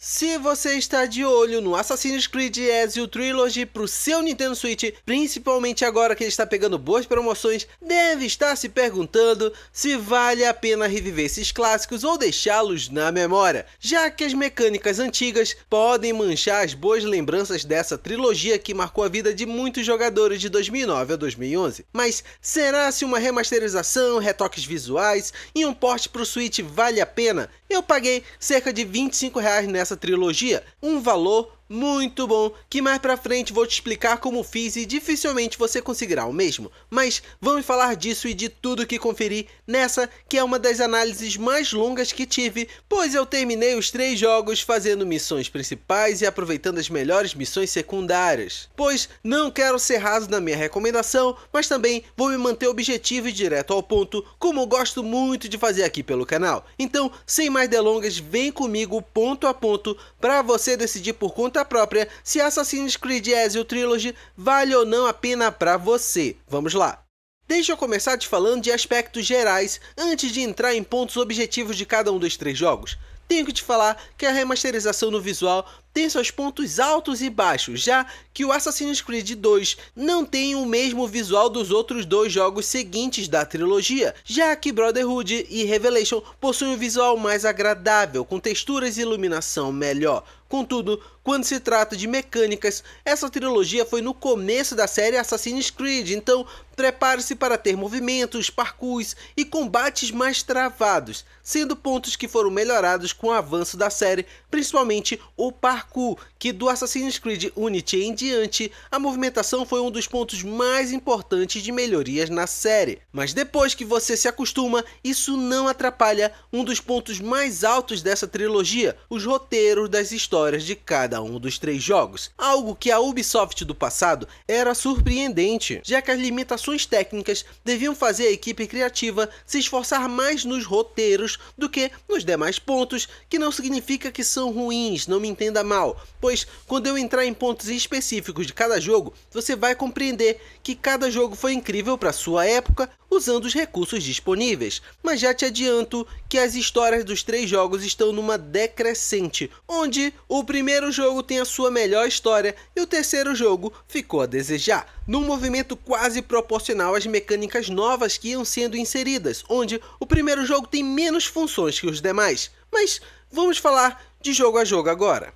Se você está de olho no Assassin's Creed Ezio Trilogy para o seu Nintendo Switch, principalmente agora que ele está pegando boas promoções, deve estar se perguntando se vale a pena reviver esses clássicos ou deixá-los na memória, já que as mecânicas antigas podem manchar as boas lembranças dessa trilogia que marcou a vida de muitos jogadores de 2009 a 2011. Mas será se uma remasterização, retoques visuais e um port para o Switch vale a pena? Eu paguei cerca de R$ 25 nessa trilogia, um valor muito bom, que mais pra frente vou te explicar como fiz e dificilmente você conseguirá o mesmo. Mas vamos falar disso e de tudo que conferi nessa, que é uma das análises mais longas que tive, pois eu terminei os 3 jogos fazendo missões principais e aproveitando as melhores missões secundárias. Pois não quero ser raso na minha recomendação, mas também vou me manter objetivo e direto ao ponto, como gosto muito de fazer aqui pelo canal. Então, sem mais delongas, vem comigo ponto a ponto para você decidir por conta própria se Assassin's Creed Ezio Trilogy vale ou não a pena para você. Vamos lá! Deixa eu começar te falando de aspectos gerais antes de entrar em pontos objetivos de cada um dos 3 jogos. Tenho que te falar que a remasterização no visual tem seus pontos altos e baixos, já que o Assassin's Creed 2 não tem o mesmo visual dos outros 2 jogos seguintes da trilogia, já que Brotherhood e Revelation possuem um visual mais agradável, com texturas e iluminação melhor. Contudo, quando se trata de mecânicas, essa trilogia foi no começo da série Assassin's Creed, então prepare-se para ter movimentos, parkours e combates mais travados, sendo pontos que foram melhorados com o avanço da série, principalmente o parkour, que do Assassin's Creed Unity em diante, a movimentação foi um dos pontos mais importantes de melhorias na série. Mas depois que você se acostuma, isso não atrapalha um dos pontos mais altos dessa trilogia, os roteiros das histórias de cada um dos 3 jogos. Algo que a Ubisoft do passado era surpreendente, já que as limitações técnicas deviam fazer a equipe criativa se esforçar mais nos roteiros do que nos demais pontos, que não significa que são ruins, não me entenda mal, pois quando eu entrar em pontos específicos de cada jogo, você vai compreender que cada jogo foi incrível para sua época, usando os recursos disponíveis. Mas já te adianto que as histórias dos 3 jogos estão numa decrescente, onde o primeiro jogo tem a sua melhor história e o terceiro jogo ficou a desejar, num movimento quase proporcional às mecânicas novas que iam sendo inseridas, onde o primeiro jogo tem menos funções que os demais. Mas vamos falar de jogo a jogo agora.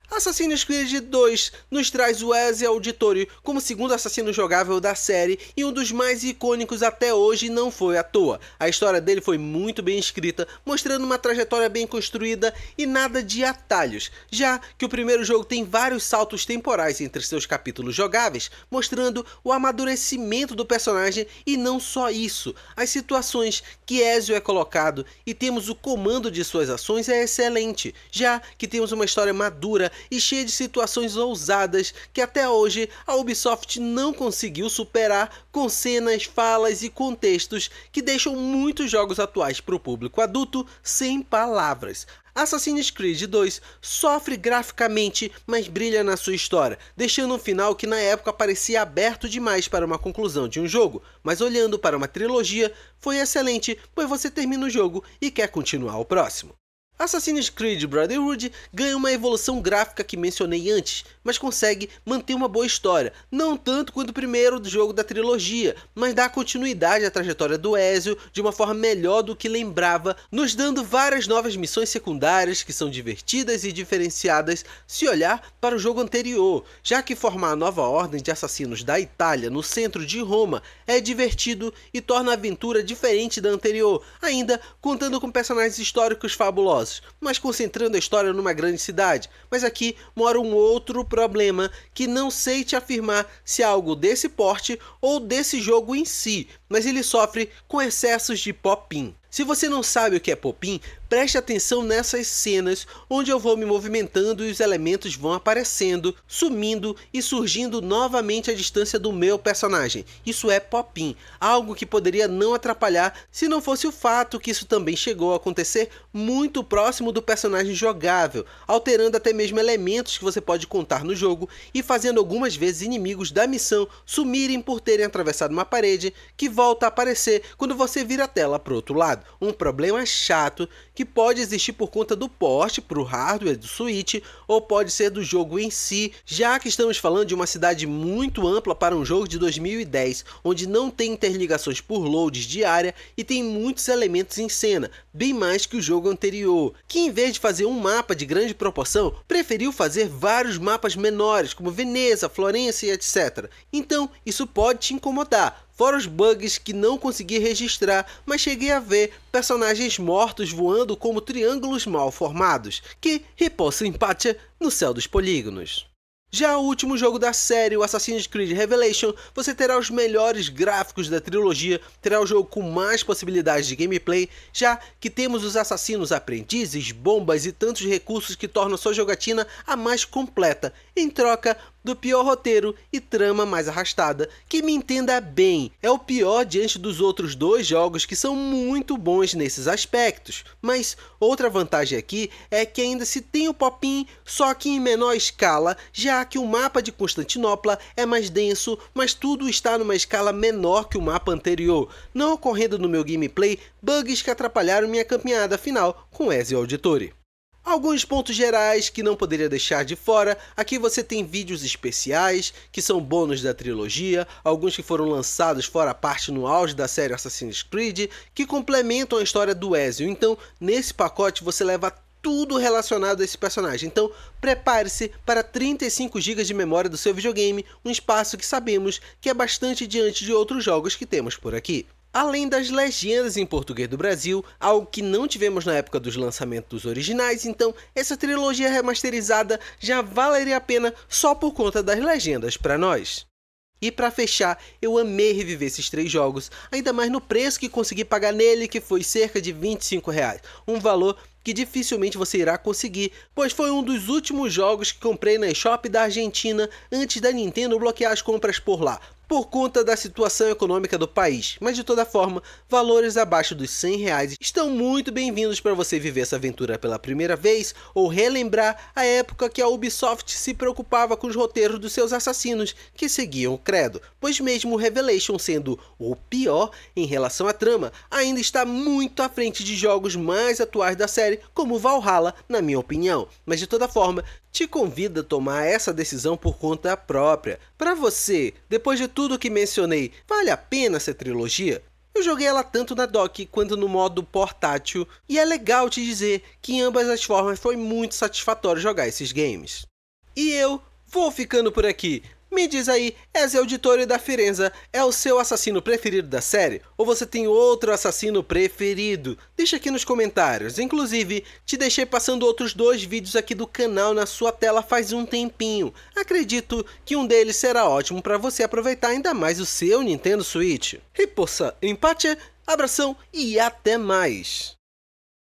Assassin's Creed 2 nos traz o Ezio Auditore como segundo assassino jogável da série e um dos mais icônicos até hoje, não foi à toa. A história dele foi muito bem escrita, mostrando uma trajetória bem construída e nada de atalhos, já que o primeiro jogo tem vários saltos temporais entre seus capítulos jogáveis, mostrando o amadurecimento do personagem e não só isso, as situações que Ezio é colocado e temos o comando de suas ações é excelente, já que temos uma história madura e cheia de situações ousadas que até hoje a Ubisoft não conseguiu superar, com cenas, falas e contextos que deixam muitos jogos atuais para o público adulto sem palavras. Assassin's Creed 2 sofre graficamente, mas brilha na sua história, deixando um final que na época parecia aberto demais para uma conclusão de um jogo, mas olhando para uma trilogia, foi excelente, pois você termina o jogo e quer continuar o próximo. Assassin's Creed Brotherhood ganha uma evolução gráfica que mencionei antes, mas consegue manter uma boa história, não tanto quanto o primeiro jogo da trilogia, mas dá continuidade à trajetória do Ezio de uma forma melhor do que lembrava, nos dando várias novas missões secundárias que são divertidas e diferenciadas se olhar para o jogo anterior, já que formar a nova ordem de assassinos da Itália no centro de Roma é divertido e torna a aventura diferente da anterior, ainda contando com personagens históricos fabulosos, mas concentrando a história numa grande cidade. Mas aqui mora um outro problema que não sei te afirmar se é algo desse porte ou desse jogo em si, mas ele sofre com excessos de pop-in. Se você não sabe o que é pop-in, preste atenção nessas cenas onde eu vou me movimentando e os elementos vão aparecendo, sumindo e surgindo novamente à distância do meu personagem. Isso é pop-in, algo que poderia não atrapalhar se não fosse o fato que isso também chegou a acontecer muito próximo do personagem jogável, alterando até mesmo elementos que você pode contar no jogo e fazendo algumas vezes inimigos da missão sumirem por terem atravessado uma parede que volta a aparecer quando você vira a tela para o outro lado. Um problema chato que pode existir por conta do porte para o hardware do Switch, ou pode ser do jogo em si, já que estamos falando de uma cidade muito ampla para um jogo de 2010, onde não tem interligações por loads diária e tem muitos elementos em cena, bem mais que o jogo anterior, que em vez de fazer um mapa de grande proporção, preferiu fazer vários mapas menores, como Veneza, Florença e etc. Então, isso pode te incomodar. Fora os bugs que não consegui registrar, mas cheguei a ver personagens mortos voando como triângulos mal formados, que repousa empatia no céu dos polígonos. Já o último jogo da série, o Assassin's Creed Revelation, você terá os melhores gráficos da trilogia, terá o jogo com mais possibilidades de gameplay, já que temos os assassinos aprendizes, bombas e tantos recursos que tornam sua jogatina a mais completa, em troca do pior roteiro e trama mais arrastada, que me entenda bem, é o pior diante dos outros dois jogos que são muito bons nesses aspectos. Mas outra vantagem aqui é que ainda se tem o Popin, só que em menor escala, já que o mapa de Constantinopla é mais denso, mas tudo está numa escala menor que o mapa anterior, não ocorrendo no meu gameplay bugs que atrapalharam minha caminhada final com Ezio Auditore. Alguns pontos gerais que não poderia deixar de fora, aqui você tem vídeos especiais, que são bônus da trilogia, alguns que foram lançados fora a parte no auge da série Assassin's Creed, que complementam a história do Ezio, então nesse pacote você leva tudo relacionado a esse personagem, então prepare-se para 35 GB de memória do seu videogame, um espaço que sabemos que é bastante diante de outros jogos que temos por aqui. Além das legendas em português do Brasil, algo que não tivemos na época dos lançamentos originais, então essa trilogia remasterizada já valeria a pena só por conta das legendas para nós. E para fechar, eu amei reviver esses 3 jogos, ainda mais no preço que consegui pagar nele, que foi cerca de R$25, um valor que dificilmente você irá conseguir, pois foi um dos últimos jogos que comprei na eShop da Argentina antes da Nintendo bloquear as compras por lá, por conta da situação econômica do país, mas de toda forma, valores abaixo dos R$100 estão muito bem-vindos para você viver essa aventura pela primeira vez ou relembrar a época que a Ubisoft se preocupava com os roteiros dos seus assassinos que seguiam o credo, pois mesmo o Revelation sendo o pior em relação à trama, ainda está muito à frente de jogos mais atuais da série, como Valhalla, na minha opinião, mas de toda forma, te convido a tomar essa decisão por conta própria. Para você, depois de tudo que mencionei, vale a pena essa trilogia? Eu joguei ela tanto na dock quanto no modo portátil, e é legal te dizer que em ambas as formas foi muito satisfatório jogar esses games. E eu vou ficando por aqui. Me diz aí, Ezio Auditore da Firenze é o seu assassino preferido da série? Ou você tem outro assassino preferido? Deixa aqui nos comentários. Inclusive, te deixei passando outros 2 vídeos aqui do canal na sua tela faz um tempinho. Acredito que um deles será ótimo para você aproveitar ainda mais o seu Nintendo Switch. Riposta, empate, abração e até mais!